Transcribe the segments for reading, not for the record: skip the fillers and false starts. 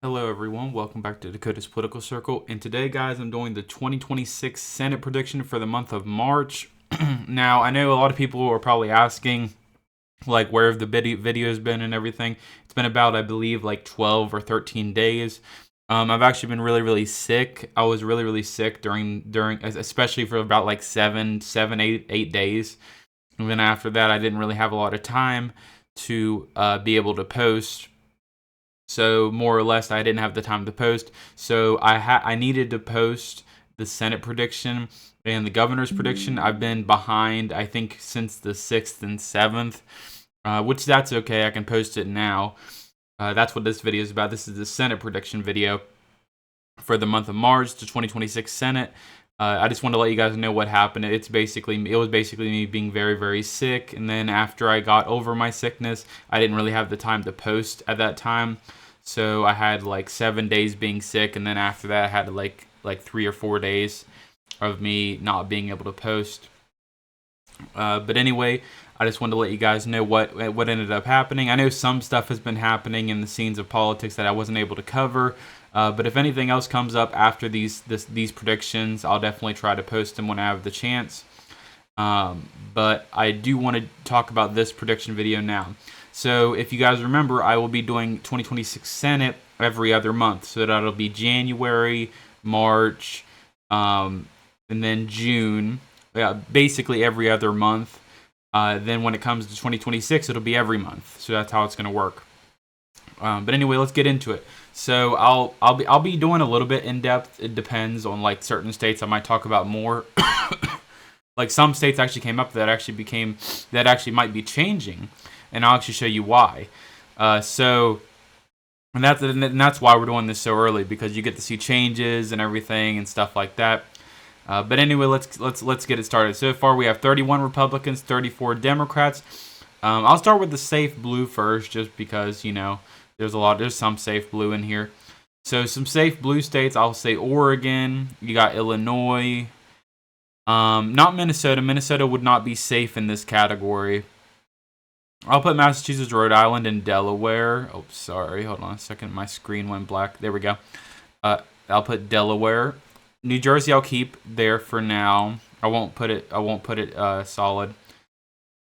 Hello everyone, welcome back to Dakota's Political Circle. And today, guys, I'm doing the 2026 Senate prediction for the month of March. Now, I know a lot of people are probably asking, like, where have the videos been and everything. It's been about, I believe, like 12 or 13 days. I've actually been really sick. I was really sick during especially for about like 8 days. And then after that, I didn't really have a lot of time to be able to post. So more or less, I didn't have the time to post. So I needed to post the Senate prediction and the governor's prediction. I've been behind, I think, since the 6th and 7th, which that's okay. I can post it now. That's what this video is about. This is the Senate prediction video for the month of March, the 2026 Senate. I just want to let you guys know what happened. It was basically me being very sick, and then after I got over my sickness, I didn't really have the time to post at that time. So I had like 7 days being sick, and then after that I had like 3 or 4 days of me not being able to post. But anyway, I just wanted to let you guys know what ended up happening. I know some stuff has been happening in the scenes of politics that I wasn't able to cover. But if anything else comes up after these predictions, I'll definitely try to post them when I have the chance. But I do want to talk about this prediction video now. So if you guys remember, I will be doing 2026 Senate every other month. So that'll be January, March, and then June. Yeah, basically every other month. Then when it comes to 2026, it'll be every month. So that's how it's going to work. But anyway, let's get into it. So I'll be doing a little bit in depth. It depends on like certain states. I might talk about more. Like some states actually came up that actually might be changing, and I'll actually show you why. And that's why we're doing this so early, because you get to see changes and everything and stuff like that. But anyway, let's get it started. So far, we have 31 Republicans, 34 Democrats. I'll start with the safe blue first, just because there's some safe blue in here. So some safe blue states, I'll say Oregon. You got Illinois. Not Minnesota. Minnesota would not be safe in this category. I'll put Massachusetts, Rhode Island, and Delaware. Oh, sorry. Hold on a second. My screen went black. There we go. I'll put Delaware. New Jersey, I'll keep there for now. I won't put it solid.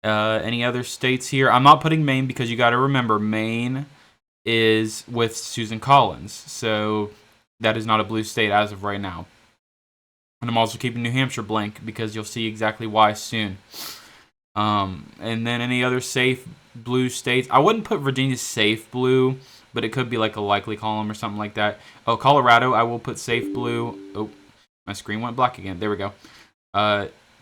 Any other states here? I'm not putting Maine, because you got to remember, Maine is with Susan Collins, so that is not a blue state as of right now. And I'm also keeping New Hampshire blank, because you'll see exactly why soon. And then any other safe blue states? I wouldn't put Virginia safe blue, but it could be like a likely column or something like that. Oh, Colorado, I will put safe blue. Oh, my screen went black again. There we go.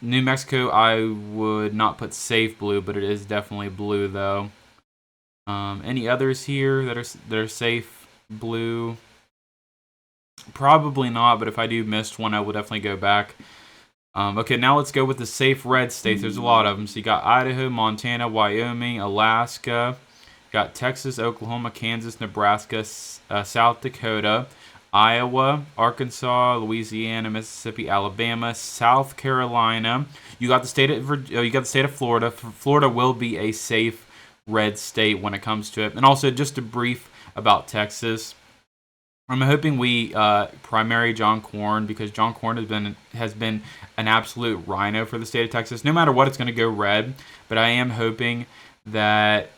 New Mexico, I would not put safe blue, but it is definitely blue though. Any others here that are safe blue? Probably not, but if I do miss one, I will definitely go back. Okay, now let's go with the safe red states. There's a lot of them. So you got Idaho, Montana, Wyoming, Alaska. You got Texas, Oklahoma, Kansas, Nebraska, South Dakota, Iowa, Arkansas, Louisiana, Mississippi, Alabama, South Carolina. You got the state of Florida. Florida will be a safe red state when it comes to it. And also, just a brief about Texas. I'm hoping we primary John Cornyn, because John Cornyn has been an absolute rhino for the state of Texas. No matter what, it's going to go red. But I am hoping that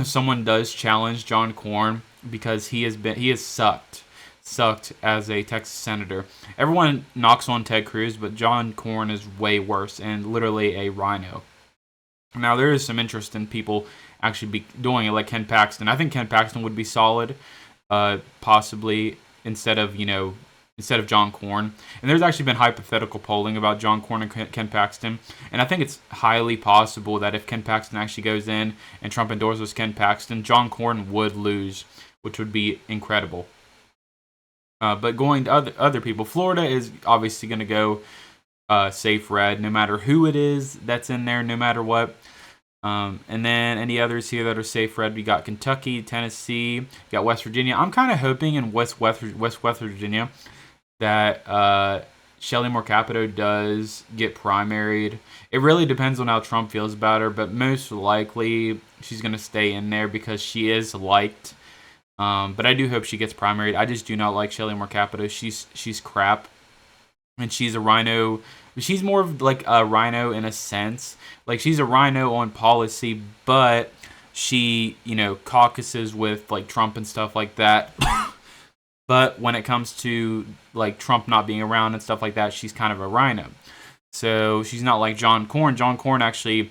someone does challenge John Cornyn, because he has sucked as a Texas senator. Everyone knocks on Ted Cruz, but John Cornyn is way worse and literally a rhino. Now, there is some interest in people actually be doing it, like Ken Paxton. I think Ken Paxton would be solid, possibly instead of John Cornyn. And there's actually been hypothetical polling about John Cornyn and Ken Paxton, and I think it's highly possible that if Ken Paxton actually goes in and Trump endorses Ken Paxton, John Cornyn would lose, which would be incredible. But going to other people, Florida is obviously going to go safe red, no matter who it is that's in there, no matter what. And then any others here that are safe red, we got Kentucky, Tennessee, we got West Virginia. I'm kind of hoping in West Virginia that Shelley Moore Capito does get primaried. It really depends on how Trump feels about her, but most likely she's going to stay in there because she is liked. But I do hope she gets primaried. I just do not like Shelley Moore Capito. She's crap, and she's a rhino. She's more of like a rhino in a sense. Like she's a rhino on policy, but she caucuses with like Trump and stuff like that. But when it comes to like Trump not being around and stuff like that, she's kind of a rhino. So she's not like John Cornyn. John Cornyn actually,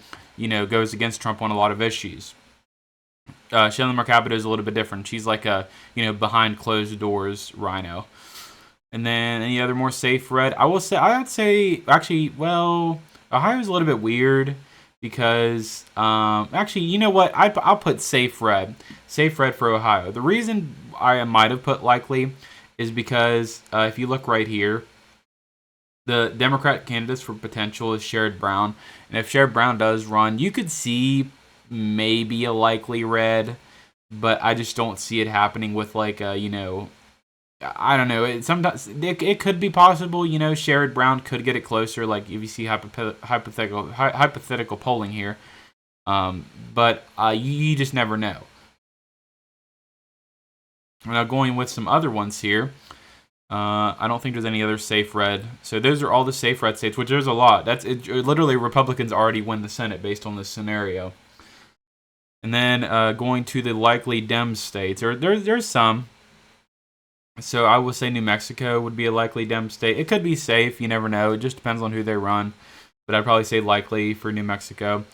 goes against Trump on a lot of issues. Shelley Moore Capito is a little bit different. She's like a, behind closed doors rhino. And then any other more safe red? I'd say, actually, well, Ohio's a little bit weird because, actually, you know what? I'll put safe red. Safe red for Ohio. The reason I might have put likely is because if you look right here, the Democrat candidates for potential is Sherrod Brown. And if Sherrod Brown does run, you could see maybe a likely red, but I just don't see it happening with like a, I don't know. Sometimes it could be possible, Sherrod Brown could get it closer, like if you see hypothetical polling here. But you just never know. Now going with some other ones here. I don't think there's any other safe red. So those are all the safe red states, which there's a lot. That's it. Literally, Republicans already win the Senate based on this scenario. And then going to the likely Dem states, there's some. So I would say New Mexico would be a likely Dem state. It could be safe. You never know. It just depends on who they run. But I'd probably say likely for New Mexico.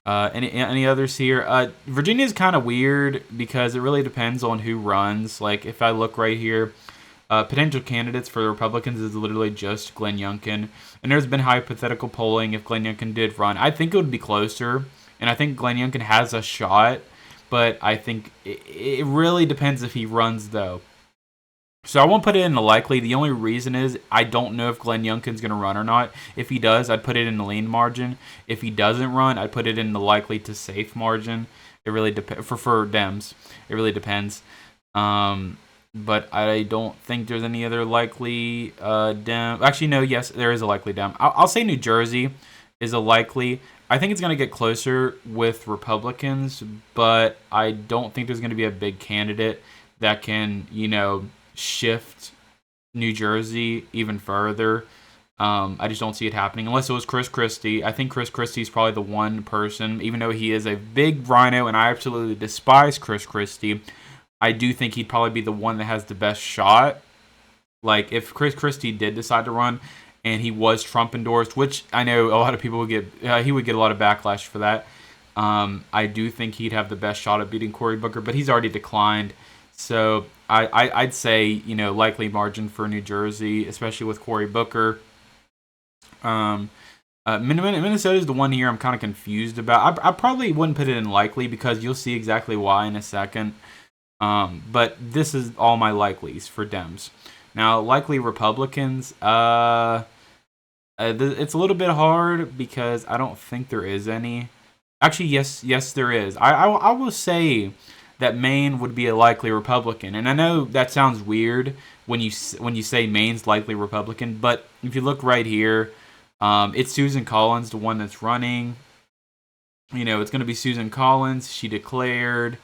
Any others here? Virginia is kind of weird because it really depends on who runs. Like if I look right here, potential candidates for the Republicans is literally just Glenn Youngkin. And there's been hypothetical polling if Glenn Youngkin did run. I think it would be closer. And I think Glenn Youngkin has a shot. But I think it really depends if he runs, though. So I won't put it in the likely. The only reason is I don't know if Glenn Youngkin's going to run or not. If he does, I'd put it in the lean margin. If he doesn't run, I'd put it in the likely to safe margin. It really depends for Dems. It really depends. But I don't think there's any other likely Dem. Actually, no. Yes, there is a likely Dem. I'll say New Jersey is a likely. I think it's going to get closer with Republicans, but I don't think there's going to be a big candidate that can, shift New Jersey even further. I just don't see it happening unless it was Chris Christie. I think Chris Christie is probably the one person, even though he is a big rhino and I absolutely despise Chris Christie, I do think he'd probably be the one that has the best shot. Like if Chris Christie did decide to run and he was Trump endorsed, which I know a lot of people would get, he would get a lot of backlash for that. I do think he'd have the best shot at beating Cory Booker, but he's already declined. So I'd say, likely margin for New Jersey, especially with Cory Booker. Minnesota is the one here I'm kind of confused about. I probably wouldn't put it in likely because you'll see exactly why in a second. But this is all my likelies for Dems. Now, likely Republicans, it's a little bit hard because I don't think there is any. Actually, yes, there is. I will say that Maine would be a likely Republican. And I know that sounds weird when you say Maine's likely Republican, but if you look right here, it's Susan Collins, the one that's running. It's going to be Susan Collins. She declared,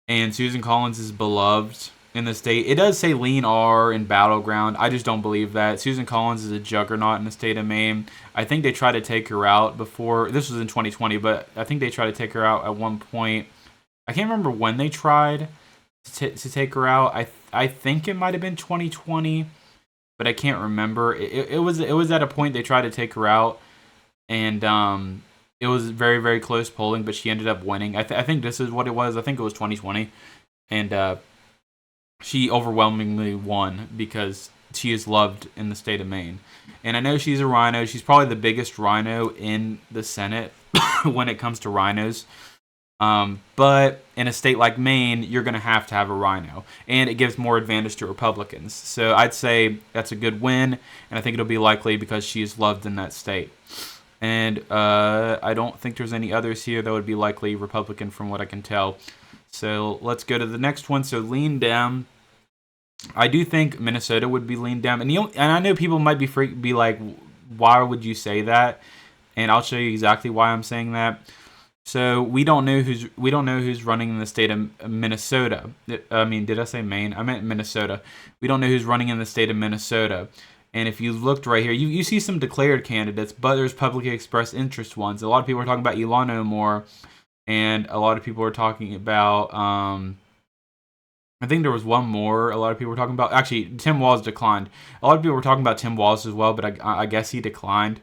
and Susan Collins is beloved in the state. It does say lean R in Battleground. I just don't believe that. Susan Collins is a juggernaut in the state of Maine. I think they tried to take her out before. This was in 2020, but I think they tried to take her out at one point. I can't remember when they tried to take her out. I think it might have been 2020, but I can't remember. It was at a point they tried to take her out, and it was very, very close polling, but she ended up winning. I think this is what it was. I think it was 2020, and she overwhelmingly won because she is loved in the state of Maine. And I know she's a rhino. She's probably the biggest rhino in the Senate when it comes to rhinos. But in a state like Maine, you're going to have a rhino, and it gives more advantage to Republicans. So I'd say that's a good win, and I think it'll be likely because she is loved in that state. And I don't think there's any others here that would be likely Republican from what I can tell. So let's go to the next one. So lean Dem. I do think Minnesota would be lean Dem, and I know people might be like, why would you say that? And I'll show you exactly why I'm saying that. So we don't know who's running in the state of Minnesota. I mean, did I say Maine? I meant Minnesota. We don't know who's running in the state of Minnesota. And if you looked right here, you see some declared candidates, but there's publicly expressed interest ones. A lot of people are talking about Ilhan Omar, and a lot of people are talking about. I think there was one more. A lot of people were talking about. Actually, Tim Walz declined. A lot of people were talking about Tim Walz as well, but I guess he declined.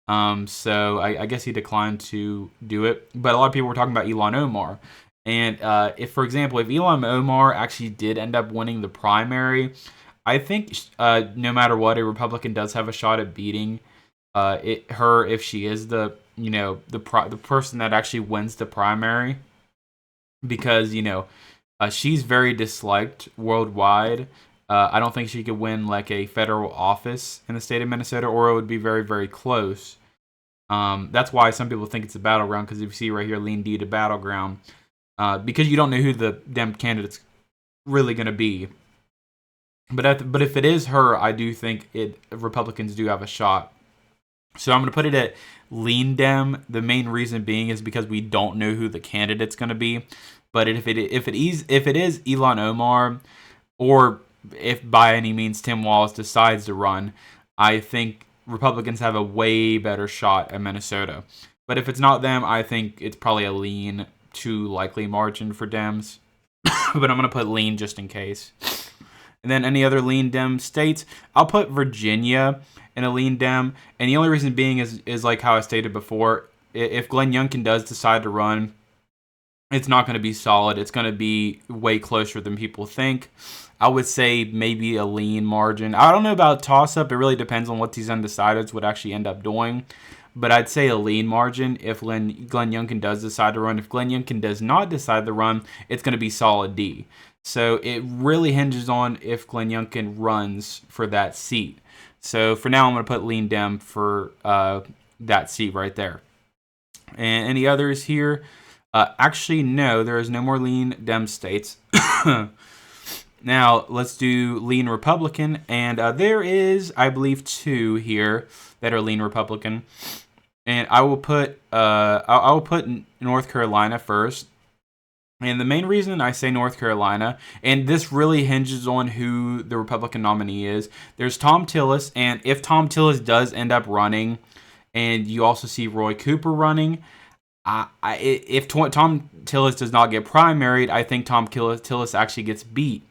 So I guess he declined to do it. But a lot of people were talking about Ilhan Omar. And if, for example, if Ilhan Omar actually did end up winning the primary, I think no matter what, a Republican does have a shot at beating her if she is the person that actually wins the primary, because she's very disliked worldwide. I don't think she could win like a federal office in the state of Minnesota, or it would be very, very close. That's why some people think it's a battleground, because if you see right here, lean D to battleground, because you don't know who the Dem candidate's really going to be. But if it is her, I do think Republicans do have a shot. So I'm going to put it at lean Dem. The main reason being is because we don't know who the candidate's going to be. But if it is Ilhan Omar, or if by any means Tim Walz decides to run, I think Republicans have a way better shot at Minnesota. But if it's not them, I think it's probably a lean to likely margin for Dems. But I'm going to put lean just in case. And then any other lean Dem states, I'll put Virginia in a lean Dem. And the only reason being is like how I stated before, if Glenn Youngkin does decide to run, it's not going to be solid. It's going to be way closer than people think. I would say maybe a lean margin. I don't know about toss-up. It really depends on what these undecideds would actually end up doing. But I'd say a lean margin if Glenn Youngkin does decide to run. If Glenn Youngkin does not decide to run, it's going to be solid D. So it really hinges on if Glenn Youngkin runs for that seat. So for now, I'm going to put lean Dem for that seat right there. And any others here? Actually, no, there is no more lean Dem states. Now, let's do lean Republican. And there is, I believe, 2 here that are lean Republican. And I will put North Carolina first. And the main reason I say North Carolina, and this really hinges on who the Republican nominee is. There's Thom Tillis, and if Thom Tillis does end up running, and you also see Roy Cooper running, if Thom Tillis does not get primaried, I think Thom Tillis actually gets beat.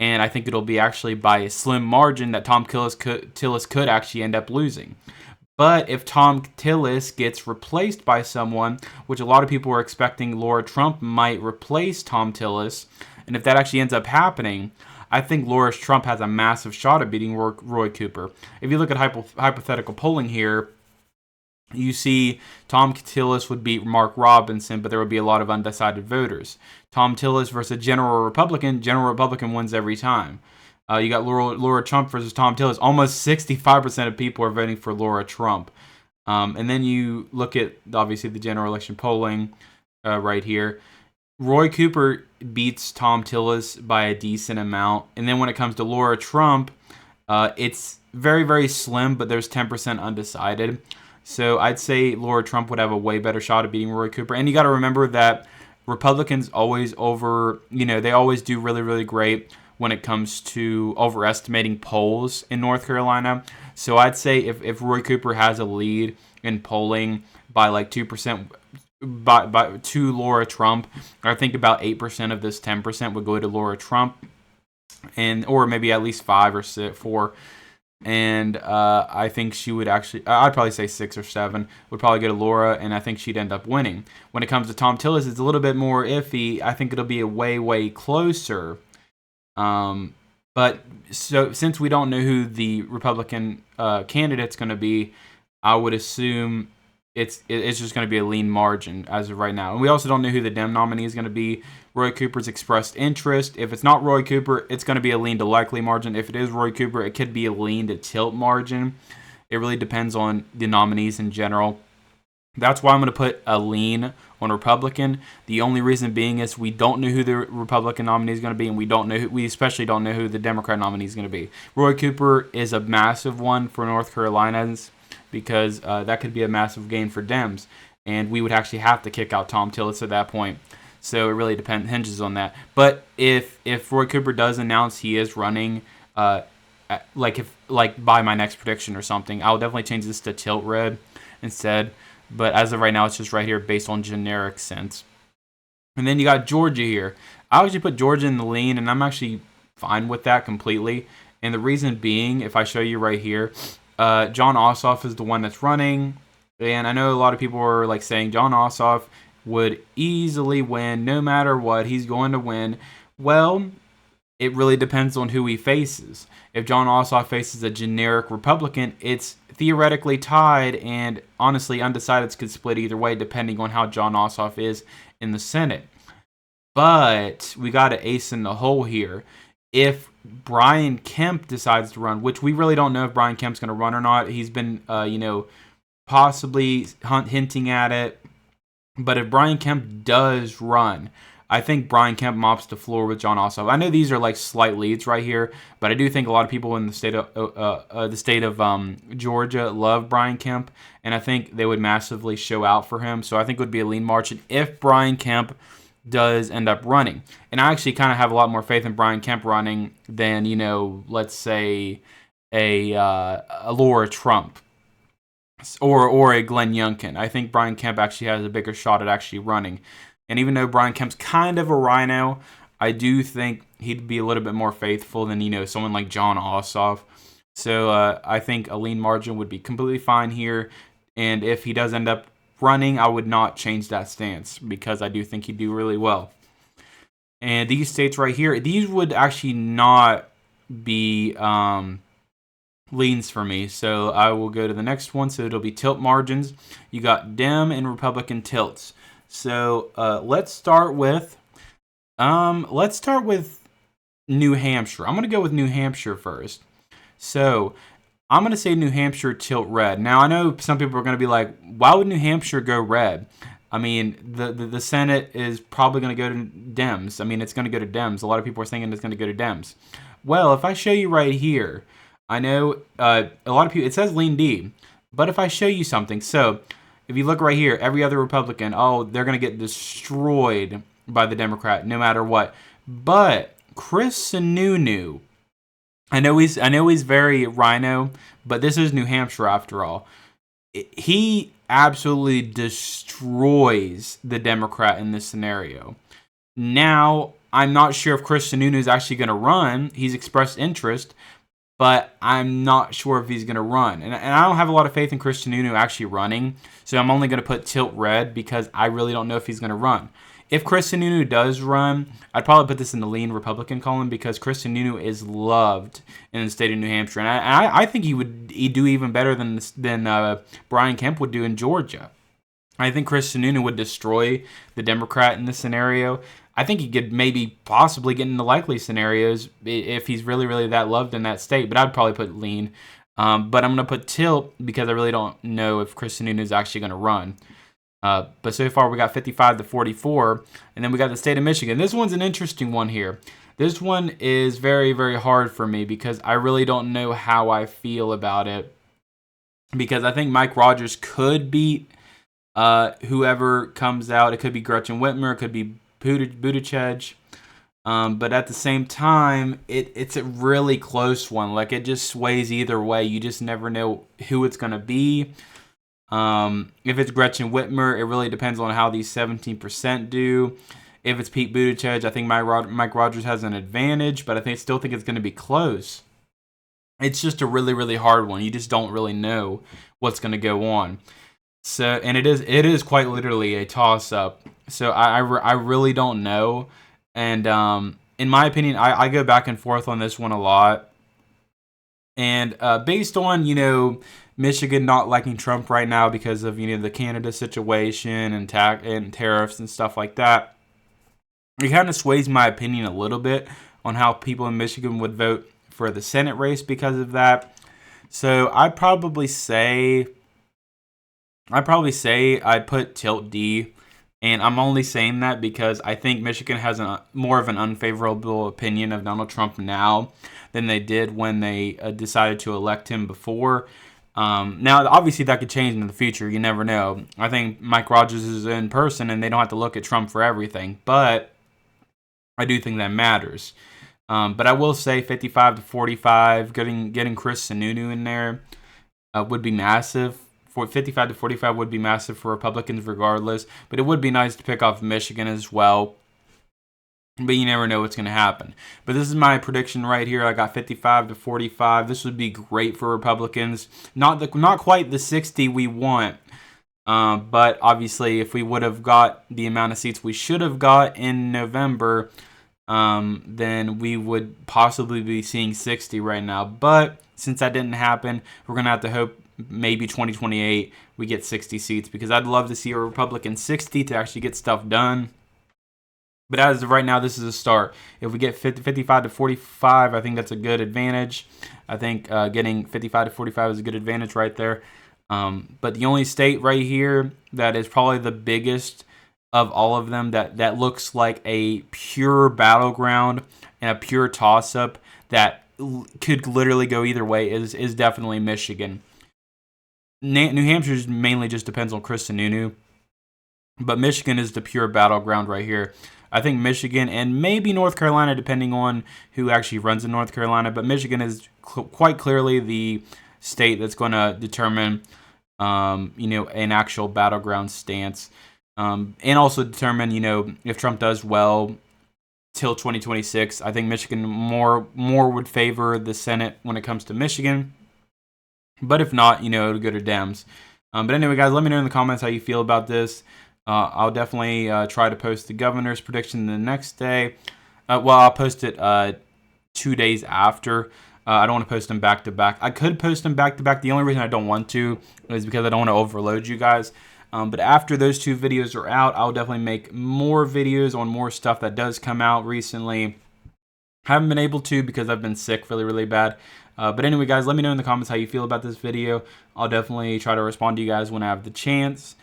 And I think it'll be actually by a slim margin that Thom Tillis could actually end up losing. But if Thom Tillis gets replaced by someone, which a lot of people are expecting Laura Trump might replace Thom Tillis, and if that actually ends up happening, I think Laura Trump has a massive shot at beating Roy Cooper. If you look at hypothetical polling here, you see Thom Tillis would beat Mark Robinson, but there would be a lot of undecided voters. Thom Tillis versus General Republican wins every time. You got Laura Trump versus Thom Tillis. Almost 65% of people are voting for Laura Trump. And then you look at, obviously, the general election polling right here. Roy Cooper beats Thom Tillis by a decent amount. And then when it comes to Laura Trump, it's very, very slim, but there's 10% undecided. So I'd say Laura Trump would have a way better shot at beating Roy Cooper. And you got to remember that Republicans always they always do really, really great when it comes to overestimating polls in North Carolina. So I'd say if Roy Cooper has a lead in polling by like 2%, by to Laura Trump, I think about 8% of this 10% would go to Laura Trump, or maybe at least 5 or 4. And I think she would actually, I'd probably say 6 or 7 would probably go to Laura, and I think she'd end up winning. When it comes to Thom Tillis, it's a little bit more iffy. I think it'll be a way, way closer. But so since we don't know who the Republican candidate's going to be, I would assume it's just going to be a lean margin as of right now. And we also don't know who the Dem nominee is going to be. Roy Cooper's expressed interest. If it's not Roy Cooper, it's going to be a lean to likely margin. If it is Roy Cooper, it could be a lean to tilt margin. It really depends on the nominees in general. That's why I'm going to put a lean on Republican. The only reason being is we don't know who the Republican nominee is going to be, and we especially don't know who the Democrat nominee is going to be. Roy Cooper is a massive one for North Carolinians, because that could be a massive gain for Dems. and we would actually have to kick out Tom Tillis at that point. So it really hinges on that. But if Roy Cooper does announce he is running, like by my next prediction or something, I'll definitely change this to Tilt Red instead. But as of right now, it's just right here based on generic sense. And then you got Georgia here. I actually put Georgia in the lean, and I'm actually fine with that completely. And the reason being, if I show you right here, Jon Ossoff is the one that's running. And I know a lot of people are like saying Jon Ossoff would easily win no matter what. He's going to win. Well, it really depends on who he faces. If Jon Ossoff faces a generic Republican, it's theoretically tied, and honestly, undecideds could split either way depending on how Jon Ossoff is in the Senate. But we got an ace in the hole here. If Brian Kemp decides to run, which we really don't know if Brian Kemp's going to run or not. He's been, possibly hinting at it. But if Brian Kemp does run, I think Brian Kemp mops the floor with Jon Ossoff. I know these are like slight leads right here, but I do think a lot of people in the state of Georgia love Brian Kemp, and I think they would massively show out for him. So I think it would be a lean margin if Brian Kemp does end up running. And I actually kind of have a lot more faith in Brian Kemp running than, let's say a Laura Trump or a Glenn Youngkin. I think Brian Kemp actually has a bigger shot at actually running. And even though Brian Kemp's kind of a rhino, I do think he'd be a little bit more faithful than, someone like Jon Ossoff. So I think a lean margin would be completely fine here. And if he does end up running, I would not change that stance because I do think he'd do really well. And these states right here, these would actually not be leans for me. So I will go to the next one. So it'll be tilt margins. You got Dem and Republican tilts. So let's start with New Hampshire. I'm going to go with New Hampshire first. So I'm going to say New Hampshire tilt red. Now, I know some people are going to be like, why would New Hampshire go red? I mean, the Senate is probably going to go to Dems. I mean, it's going to go to Dems. A lot of people are thinking it's going to go to Dems. Well, if I show you right here, I know a lot of people, it says lean D. But if I show you something, so if you look right here, every other Republican, they're going to get destroyed by the Democrat no matter what. But Chris Sununu, I know he's very rhino, but this is New Hampshire after all. He absolutely destroys the Democrat in this scenario. Now, I'm not sure if Chris Sununu is actually going to run. He's expressed interest, but I'm not sure if he's going to run. And I don't have a lot of faith in Chris Sununu actually running, so I'm only going to put tilt red because I really don't know if he's going to run. If Chris Sununu does run, I'd probably put this in the lean Republican column because Chris Sununu is loved in the state of New Hampshire. And I think he'd do even better than Brian Kemp would do in Georgia. I think Chris Sununu would destroy the Democrat in this scenario. I think he could maybe possibly get in the likely scenarios if he's really, really that loved in that state. But I'd probably put lean. But I'm going to put tilt because I really don't know if Chris Sununu is actually going to run. But so far we got 55 to 44, and then we got the state of Michigan. This one's an interesting one here. This one is very, very hard for me because I really don't know how I feel about it. Because I think Mike Rogers could beat whoever comes out. It could be Gretchen Whitmer, it could be Buttigieg. But at the same time, it's a really close one. Like, it just sways either way. You just never know who it's going to be. If it's Gretchen Whitmer, it really depends on how these 17% do. If it's Pete Buttigieg, I think Mike Rogers has an advantage, but I still think it's going to be close. It's just a really, really hard one. You just don't really know what's going to go on. So, and it is quite literally a toss-up. So I really don't know. And in my opinion, I go back and forth on this one a lot. And based on, Michigan not liking Trump right now because of, the Canada situation and tariffs and stuff like that, it kind of sways my opinion a little bit on how people in Michigan would vote for the Senate race because of that. So I'd probably say I'd put tilt D. And I'm only saying that because I think Michigan has more of an unfavorable opinion of Donald Trump now than they did when they decided to elect him before. Now, obviously, that could change in the future. You never know. I think Mike Rogers is in person, and they don't have to look at Trump for everything. But I do think that matters. But I will say 55 to 45, getting Chris Sununu in there would be massive. 55 to 45 would be massive for Republicans regardless. But it would be nice to pick off Michigan as well. But you never know what's going to happen. But this is my prediction right here. I got 55 to 45. This would be great for Republicans. Not quite the 60 we want. But obviously, if we would have got the amount of seats we should have got in November, then we would possibly be seeing 60 right now. But since that didn't happen, we're going to have to hope maybe 2028 we get 60 seats. Because I'd love to see a Republican 60 to actually get stuff done. But as of right now, this is a start. If we get 55 to 45, I think that's a good advantage. I think getting 55 to 45 is a good advantage right there. But the only state right here that is probably the biggest of all of them that looks like a pure battleground and a pure toss-up that could literally go either way is definitely Michigan. New Hampshire mainly just depends on Chris Sununu. But Michigan is the pure battleground right here. I think Michigan and maybe North Carolina, depending on who actually runs in North Carolina. But Michigan is quite clearly the state that's going to determine, an actual battleground stance. And also determine, if Trump does well till 2026. I think Michigan more would favor the Senate when it comes to Michigan. But if not, it'll go to Dems. But anyway, guys, let me know in the comments how you feel about this. I'll definitely try to post the governor's prediction the next day. I'll post it 2 days after. I don't want to post them back to back. I could post them back to back. The only reason I don't want to is because I don't want to overload you guys. But after those 2 videos are out, I'll definitely make more videos on more stuff that does come out recently. Haven't been able to because I've been sick really, really bad. But anyway, guys, let me know in the comments how you feel about this video. I'll definitely try to respond to you guys when I have the chance.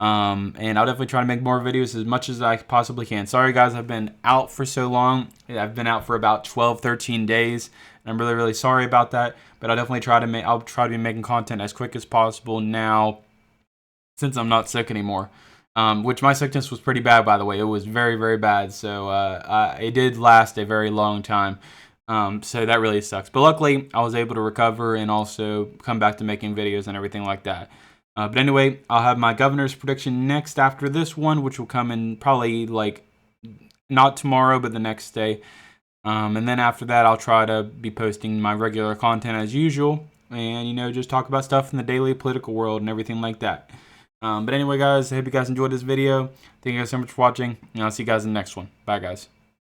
And I'll definitely try to make more videos as much as I possibly can. Sorry guys, I've been out for so long. I've been out for about 12-13 days. And I'm really, really sorry about that. But I'll definitely try to be making content as quick as possible now, since I'm not sick anymore. Which my sickness was pretty bad, by the way. It was very, very bad. So it did last a very long time. So that really sucks. But luckily, I was able to recover and also come back to making videos and everything like that. But anyway, I'll have my governor's prediction next after this one, which will come in probably not tomorrow, but the next day. And then after that, I'll try to be posting my regular content as usual. And, just talk about stuff in the daily political world and everything like that. But anyway, guys, I hope you guys enjoyed this video. Thank you guys so much for watching. And I'll see you guys in the next one. Bye, guys.